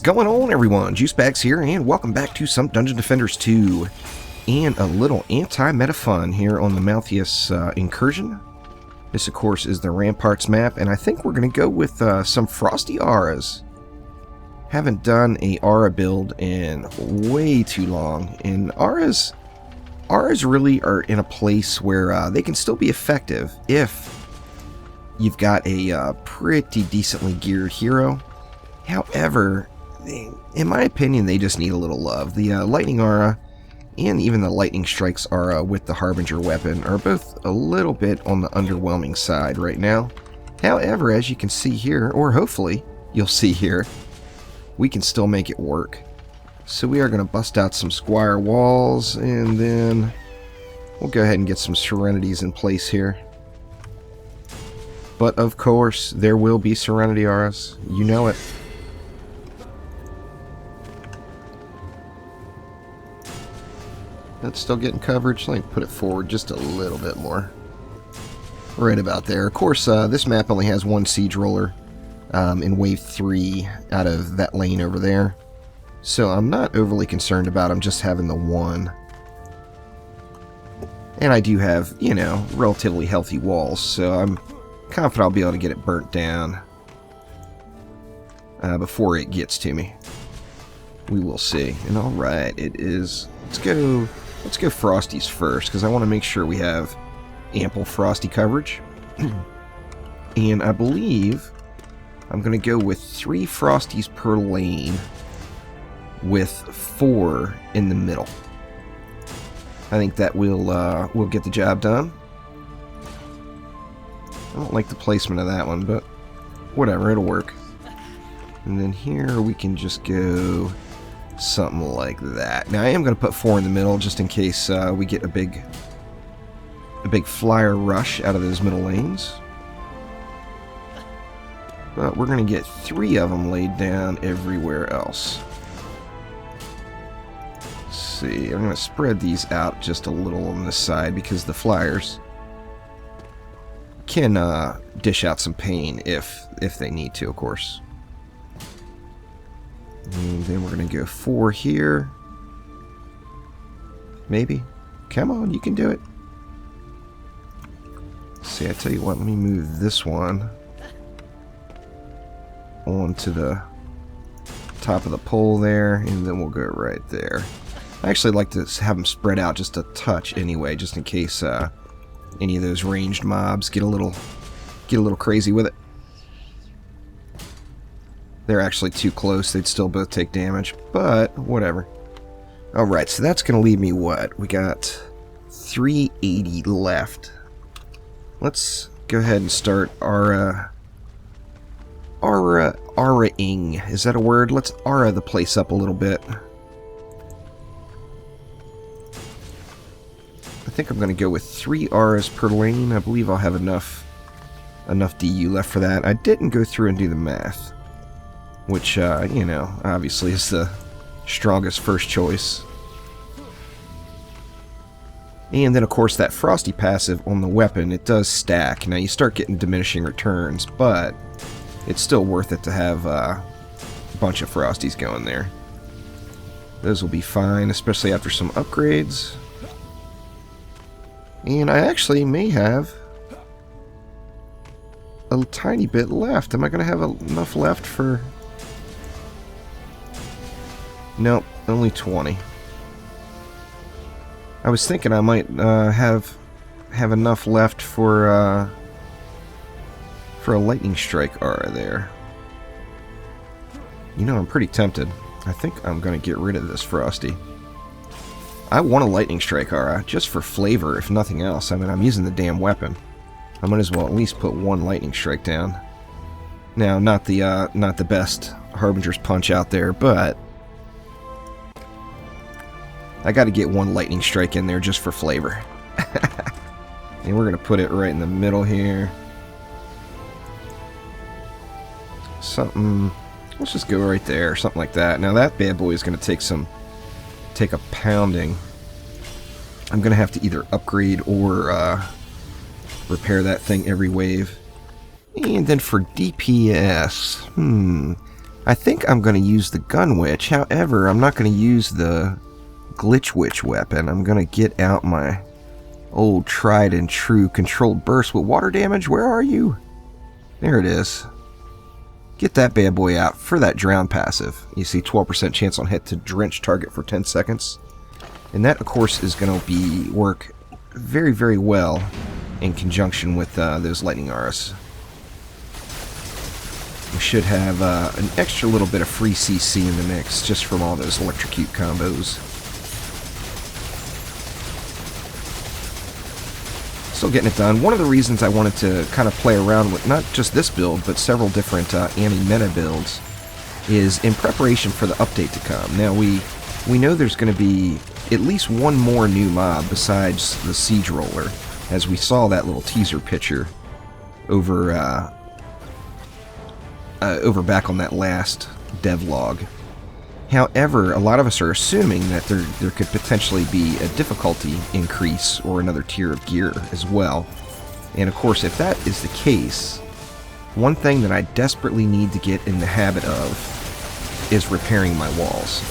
going on, everyone? Juicebags here, and welcome back to some Dungeon Defenders 2 and a little anti-meta fun here on the Malthius Incursion. This, of course, is the Ramparts map, and I think we're going to go with some Frosty Auras. Haven't done a Aura build in way too long, and Auras really are in a place where they can still be effective if you've got a pretty decently geared hero. However, in my opinion, they just need a little love. The Lightning Aura and even the Lightning Strikes Aura with the Harbinger weapon are both a little bit on the underwhelming side right now. However, as you can see here, or hopefully you'll see here, we can still make it work. So we are going to bust out some Squire Walls, and then we'll go ahead and get some Serenities in place here. But of course, there will be Serenity Auras. You know it. That's still getting coverage. Let me put it forward just a little bit more. Right about there. Of course, this map only has one Siege Roller in Wave 3 out of that lane over there. So I'm not overly concerned about them just having the one. And I do have, you know, relatively healthy walls, so I'm confident I'll be able to get it burnt down before it gets to me. We will see. And alright, it is... Let's go Frosties first, because I want to make sure we have ample Frosty coverage. And I believe I'm going to go with 3 Frosties per lane with 4 in the middle. I think that will get the job done. I don't like the placement of that one, but whatever, it'll work. And then here we can just go something like that. Now I am going to put 4 in the middle just in case we get a big flyer rush out of those middle lanes. But we're going to get 3 of them laid down everywhere else. Let's see, I'm going to spread these out just a little on this side because the flyers can dish out some pain if they need to, of course. And then we're going to go 4 here. Maybe. Come on, you can do it. See, I tell you what, let me move this one onto the top of the pole there, and then we'll go right there. I actually like to have them spread out just a touch anyway, just in case any of those ranged mobs get a little crazy with it. They're actually too close, they'd still both take damage, but whatever. Alright, so that's going to leave me what? We got 380 left. Let's go ahead and start Aura-ing. Is that a word? Let's Aura the place up a little bit. I think I'm going to go with 3 Auras per lane. I believe I'll have enough DU left for that. I didn't go through and do the math, which, you know, obviously is the strongest first choice. And then, of course, that Frosty passive on the weapon, it does stack. Now, you start getting diminishing returns, but it's still worth it to have a bunch of Frosties going there. Those will be fine, especially after some upgrades. And I actually may have a tiny bit left. Am I going to have enough left for... Nope, only 20. I was thinking I might have enough left for a Lightning Strike Aura there. You know, I'm pretty tempted. I think I'm going to get rid of this Frosty. I want a Lightning Strike Aura, just for flavor, if nothing else. I mean, I'm using the damn weapon. I might as well at least put 1 Lightning Strike down. Now, not the best Harbinger's Punch out there, but I got to get 1 Lightning Strike in there just for flavor. And we're going to put it right in the middle here. Something, let's just go right there, something like that. Now that bad boy is going to take a pounding. I'm going to have to either upgrade or repair that thing every wave. And then for DPS, I think I'm going to use the Gun Witch. However, I'm not going to use the Glitch Witch weapon. I'm going to get out my old tried and true controlled burst with water damage. Where are you? There it is. Get that bad boy out for that drown passive. You see 12% chance on hit to drench target for 10 seconds. And that, of course, is going to work very, very well in conjunction with those lightning auras. We should have an extra little bit of free CC in the mix just from all those electrocute combos. Still getting it done. One of the reasons I wanted to kind of play around with not just this build, but several different anti-meta builds is in preparation for the update to come. Now, we know there's going to be at least one more new mob besides the Siege Roller, as we saw that little teaser picture over back on that last devlog. However, a lot of us are assuming that there could potentially be a difficulty increase or another tier of gear as well. And of course, if that is the case, one thing that I desperately need to get in the habit of is repairing my walls.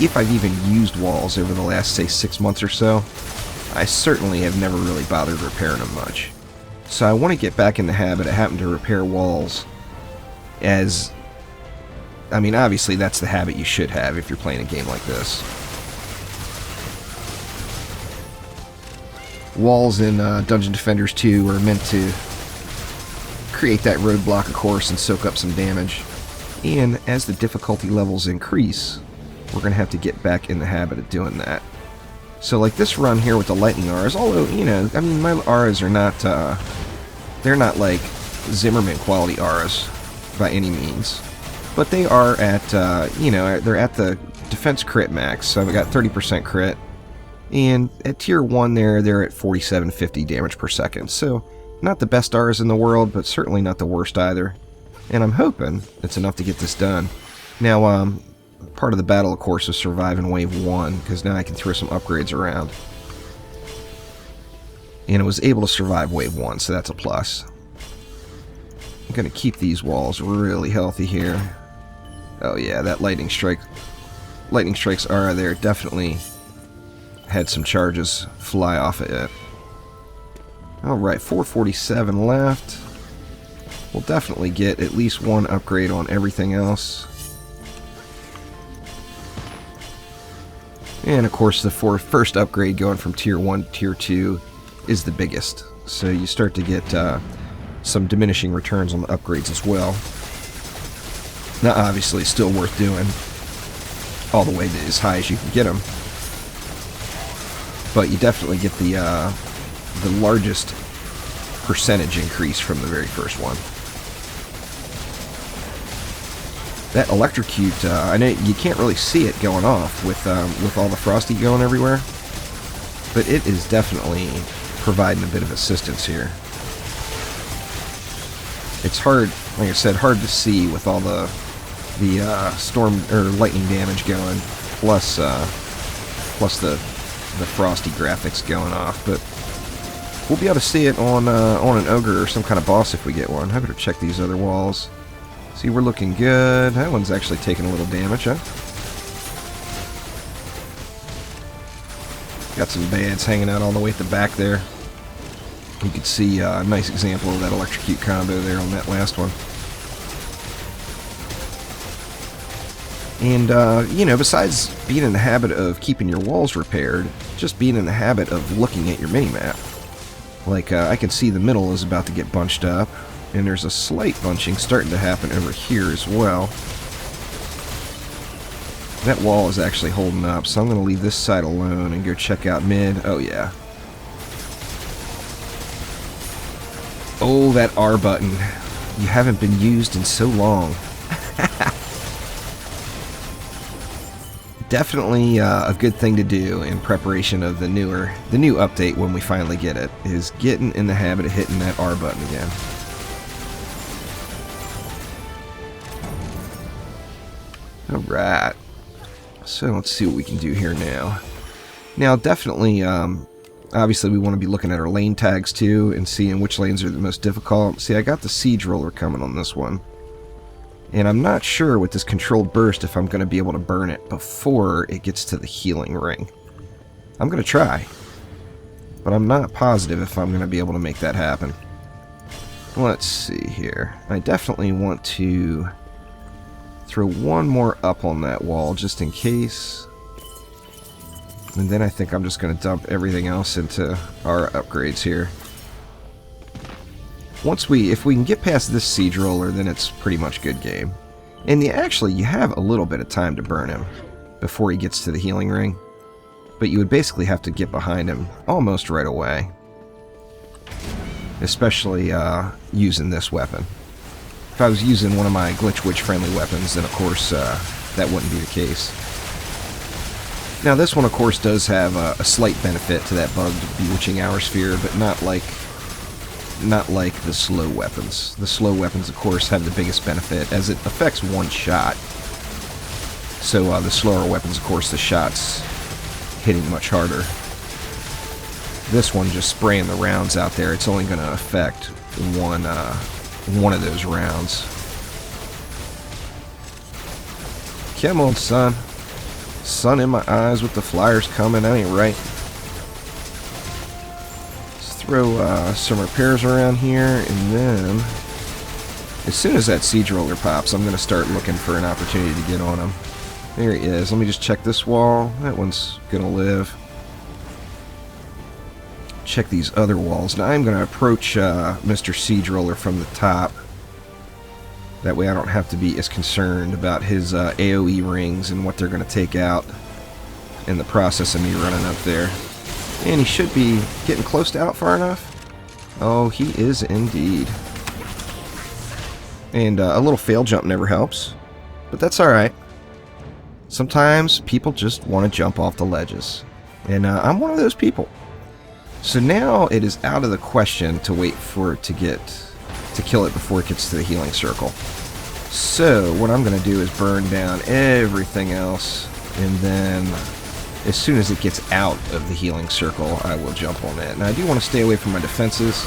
If I've even used walls over the last, say, 6 months or so, I certainly have never really bothered repairing them much. So I want to get back in the habit of having to repair walls as... I mean, obviously that's the habit you should have if you're playing a game like this. Walls in Dungeon Defenders 2 are meant to create that roadblock, of course, and soak up some damage. And as the difficulty levels increase, we're going to have to get back in the habit of doing that. So like this run here with the lightning auras, although, you know, I mean, my auras are not, they're not like Zimmermann quality auras by any means. But they are at, you know, they're at the defense crit max, so I've got 30% crit. And at tier 1 there, they're at 4750 damage per second. So, not the best auras in the world, but certainly not the worst either. And I'm hoping it's enough to get this done. Now, part of the battle, of course, is surviving wave 1, because now I can throw some upgrades around. And it was able to survive wave 1, so that's a plus. I'm going to keep these walls really healthy here. Oh yeah, that lightning strikes aura there definitely had some charges fly off of it. Alright, 447 left. We'll definitely get at least one upgrade on everything else. And of course the first upgrade going from tier 1 to tier 2 is the biggest. So you start to get some diminishing returns on the upgrades as well. Now, obviously, still worth doing all the way to as high as you can get them. But you definitely get the largest percentage increase from the very first one. That electrocute, I know you can't really see it going off with all the Frosty going everywhere, but it is definitely providing a bit of assistance here. It's hard, like I said, hard to see with all the storm or lightning damage going, plus the Frosty graphics going off. But we'll be able to see it on an ogre or some kind of boss if we get one. I better check these other walls. See, we're looking good. That one's actually taking a little damage, huh? Got some bads hanging out all the way at the back there. You can see a nice example of that electrocute combo there on that last one. And, you know, besides being in the habit of keeping your walls repaired, just being in the habit of looking at your minimap. Like, I can see the middle is about to get bunched up, and there's a slight bunching starting to happen over here as well. That wall is actually holding up, so I'm going to leave this side alone and go check out mid. Oh, yeah. Oh, that R button. You haven't been used in so long. Definitely a good thing to do in preparation of the new update when we finally get it, is getting in the habit of hitting that R button again. Alright. So let's see what we can do here now. Now, definitely, obviously we want to be looking at our lane tags too and seeing which lanes are the most difficult. See, I got the Siege Roller coming on this one. And I'm not sure with this controlled burst if I'm going to be able to burn it before it gets to the healing ring. I'm going to try, but I'm not positive if I'm going to be able to make that happen. Let's see here. I definitely want to throw one more up on that wall just in case. And then I think I'm just going to dump everything else into our upgrades here. If we can get past this siege roller, then it's pretty much good game. And actually, you have a little bit of time to burn him before he gets to the healing ring. But you would basically have to get behind him almost right away. Especially using this weapon. If I was using one of my Glitch Witch friendly weapons, then of course that wouldn't be the case. Now this one of course does have a slight benefit to that bugged Bewitching Hour Sphere, but not like the slow weapons. The slow weapons, of course, have the biggest benefit, as it affects one shot. So the slower weapons, of course, the shots hitting much harder. This one, just spraying the rounds out there, it's only going to affect one of those rounds. Come on, son. Sun in my eyes with the flyers coming. That ain't right. Throw some repairs around here, and then as soon as that siege roller pops, I'm going to start looking for an opportunity to get on him. There he is. Let me just check this wall. That one's going to live. Check these other walls. Now I'm going to approach Mr. Siege Roller from the top. That way I don't have to be as concerned about his AoE rings and what they're going to take out in the process of me running up there. And he should be getting close to out far enough. Oh, he is indeed. And a little fail jump never helps. But that's alright. Sometimes people just want to jump off the ledges. And I'm one of those people. So now it is out of the question to wait for it to kill it before it gets to the healing circle. So what I'm going to do is burn down everything else. And then as soon as it gets out of the healing circle, I will jump on it. And I do want to stay away from my defenses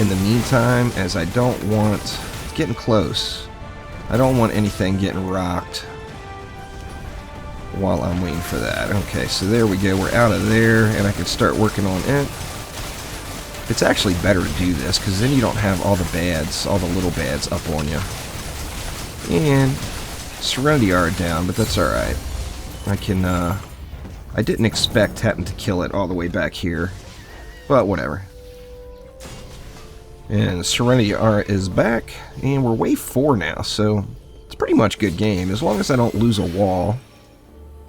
in the meantime, as I don't want... It's getting close. I don't want anything getting rocked while I'm waiting for that. Okay, so there we go. We're out of there, and I can start working on it. It's actually better to do this, because then you don't have all the bads, all the little bads up on you. And Serenity Aura down, but that's alright. I didn't expect having to kill it all the way back here, but whatever. And Serenity Aura is back, and we're wave 4 now, so it's pretty much good game. As long as I don't lose a wall,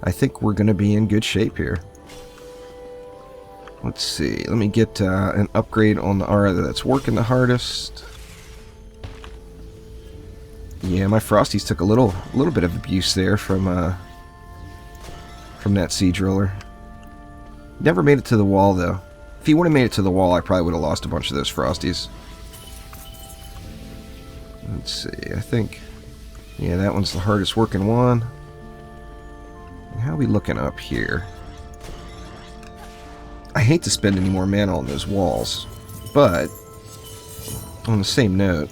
I think we're going to be in good shape here. Let's see, let me get an upgrade on the Aura that's working the hardest. Yeah, my Frosties took a little bit of abuse there from that Siege Roller. Never made it to the wall, though. If he would have made it to the wall, I probably would have lost a bunch of those Frosties. Let's see, I think... Yeah, that one's the hardest working one. How are we looking up here? I hate to spend any more mana on those walls, but on the same note,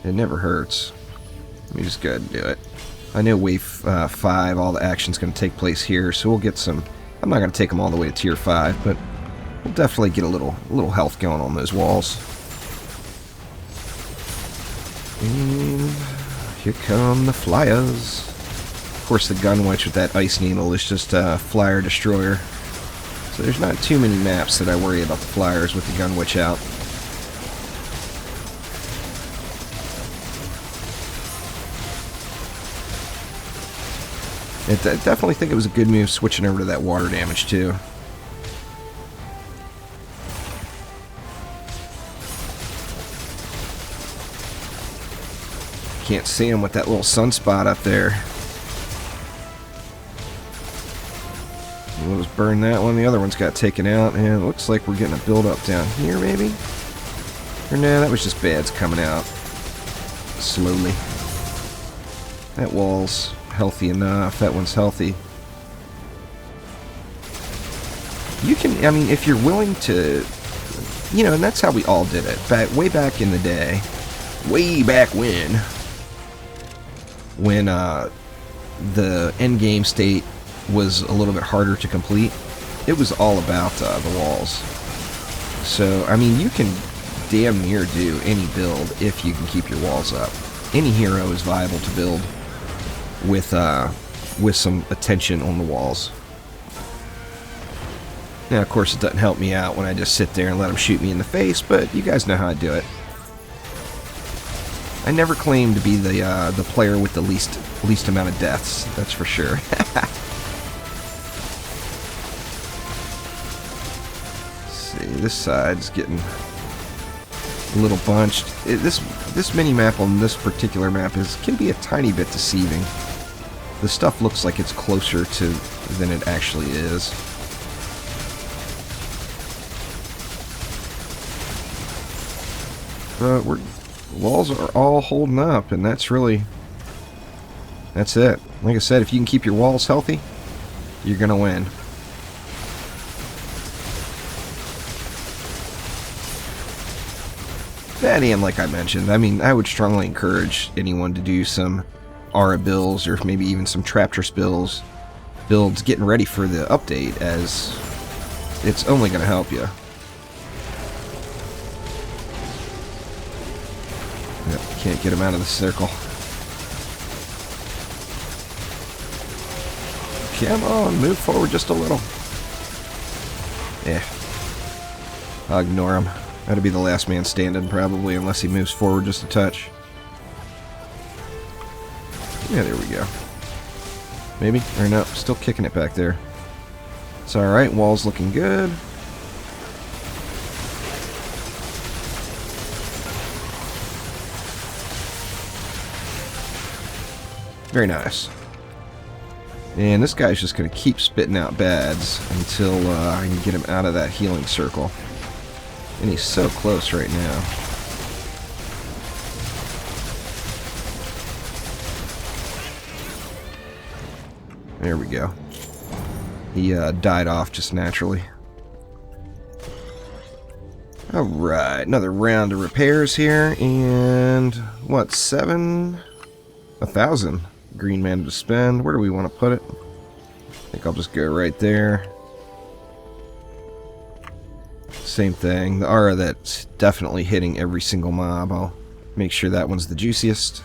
it never hurts. Let me just go ahead and do it. I know wave 5, all the action's going to take place here, so we'll get some... I'm not going to take them all the way to tier 5, but we'll definitely get a little health going on those walls. And here come the flyers. Of course, the Gun Witch with that Ice Needle is just a flyer destroyer. So there's not too many maps that I worry about the flyers with the Gun Witch out. I definitely think it was a good move switching over to that water damage too. Can't see him with that little sunspot up there. We'll just burn that one. The other one's got taken out, and it looks like we're getting a build up down here, maybe? Or no, that was just bads coming out slowly. That wall's healthy enough. That one's healthy. You can, I mean, if you're willing to, you know, and that's how we all did it. Way back in the day, way back when, when the end game state was a little bit harder to complete. It was all about the walls. So, I mean, you can damn near do any build if you can keep your walls up. Any hero is viable to build with some attention on the walls. Now, of course, it doesn't help me out when I just sit there and let them shoot me in the face, but you guys know how I do it. I never claim to be the player with the least amount of deaths, that's for sure. See, this side's getting a little bunched. This mini-map on this particular map can be a tiny bit deceiving. The stuff looks like it's closer to than it actually is. But walls are all holding up, and that's it. Like I said, if you can keep your walls healthy, you're gonna win. That, and like I mentioned, I mean, I would strongly encourage anyone to do some Aura builds, or maybe even some Traptress builds getting ready for the update, as it's only going to help you. Yep, can't get him out of the circle. Come on, move forward just a little. Yeah. I'll ignore him. That'll be the last man standing, probably, unless he moves forward just a touch. Yeah, there we go. Maybe? Or no, still kicking it back there. It's alright, wall's looking good. Very nice. And this guy's just going to keep spitting out bads until I can get him out of that healing circle. And he's so close right now. There we go. He died off just naturally. Alright, another round of repairs here, and what, 1,000 green mana to spend. Where do we want to put it? I think I'll just go right there. Same thing. The aura that's definitely hitting every single mob. I'll make sure that one's the juiciest.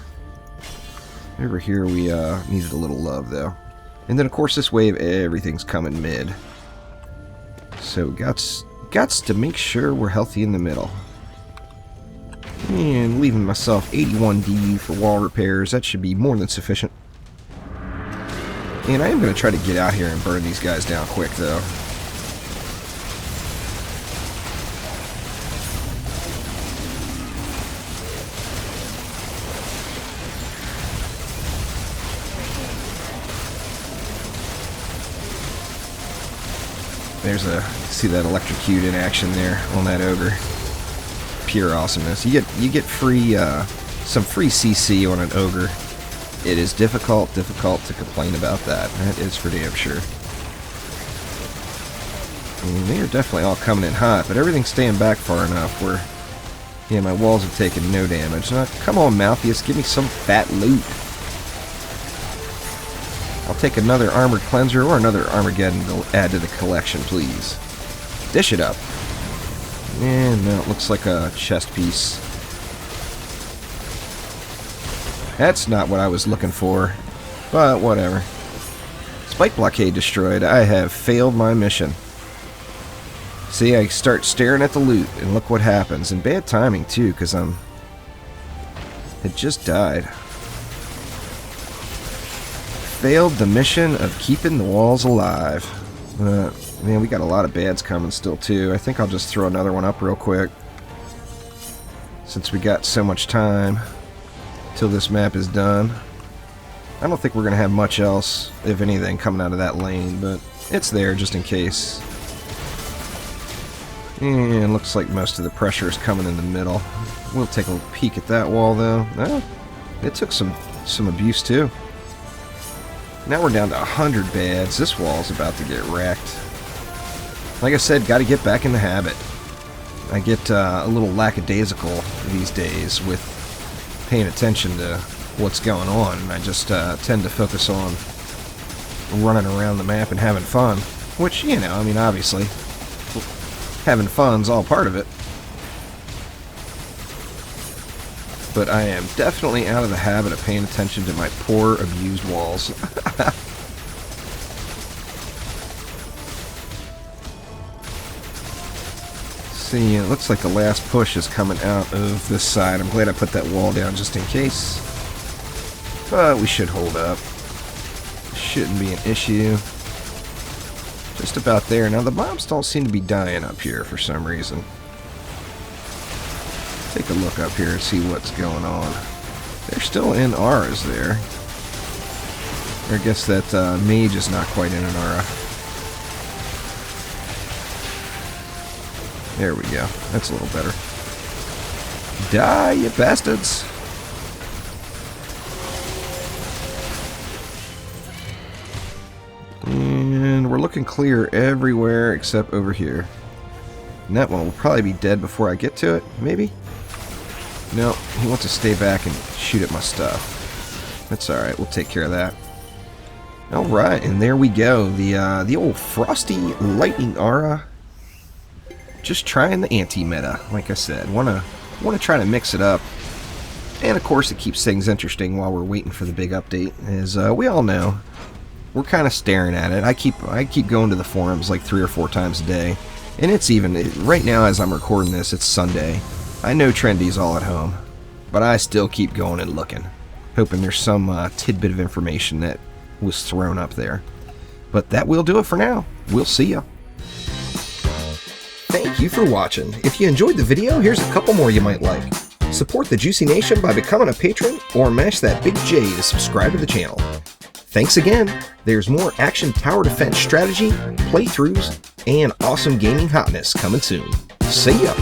Over here we needed a little love though. And then of course this wave everything's coming mid. So gots to make sure we're healthy in the middle. And leaving myself 81 DU for wall repairs. That should be more than sufficient. And I am going to try to get out here and burn these guys down quick though. See that electrocute in action there on that ogre. Pure awesomeness. You get free some free CC on an ogre. It is difficult to complain about that. That is for damn sure. I mean, they are definitely all coming in hot, but everything's staying back far enough where, yeah, my walls have taken no damage. Now, come on, Malthius, give me some fat loot. I'll take another Armored Cleanser or another Armageddon to add to the collection, please. Dish it up. And no, it looks like a chest piece. That's not what I was looking for, but whatever. Spike Blockade destroyed. I have failed my mission. See, I start staring at the loot, and look what happens. And bad timing, too, because had just died. Failed the mission of keeping the walls alive. Man, we got a lot of bads coming still too. I think I'll just throw another one up real quick, since we got so much time till this map is done. I don't think we're gonna have much else, if anything, coming out of that lane, but it's there just in case. And looks like most of the pressure is coming in the middle. We'll take a peek at that wall though. Oh, it took some abuse too. Now we're down to 100 bads. This wall's about to get wrecked. Like I said, got to get back in the habit. I get a little lackadaisical these days with paying attention to what's going on. I just tend to focus on running around the map and having fun, which, you know, I mean, obviously, having fun's all part of it. But I am definitely out of the habit of paying attention to my poor, abused walls. See, it looks like the last push is coming out of this side. I'm glad I put that wall down just in case. But we should hold up. Shouldn't be an issue. Just about there. Now the bombs don't seem to be dying up here for some reason. Take a look up here and see what's going on. They're still in auras there. I guess that mage is not quite in an aura. There we go. That's a little better. Die, you bastards! And we're looking clear everywhere except over here. And that one will probably be dead before I get to it, maybe? No, he wants to stay back and shoot at my stuff. That's alright, we'll take care of that. Alright, and there we go. The old Frosty Lightning Aura. Just trying the anti-meta, like I said. Wanna try to mix it up. And of course it keeps things interesting while we're waiting for the big update. As we all know, we're kind of staring at it. I keep going to the forums like 3 or 4 times a day. And it's even, right now as I'm recording this, it's Sunday. I know Trendy's all at home, but I still keep going and looking, hoping there's some tidbit of information that was thrown up there. But that will do it for now. We'll see ya. Thank you for watching. If you enjoyed the video, here's a couple more you might like. Support the Juicy Nation by becoming a patron, or mash that big J to subscribe to the channel. Thanks again. There's more action tower defense strategy, playthroughs, and awesome gaming hotness coming soon. See ya!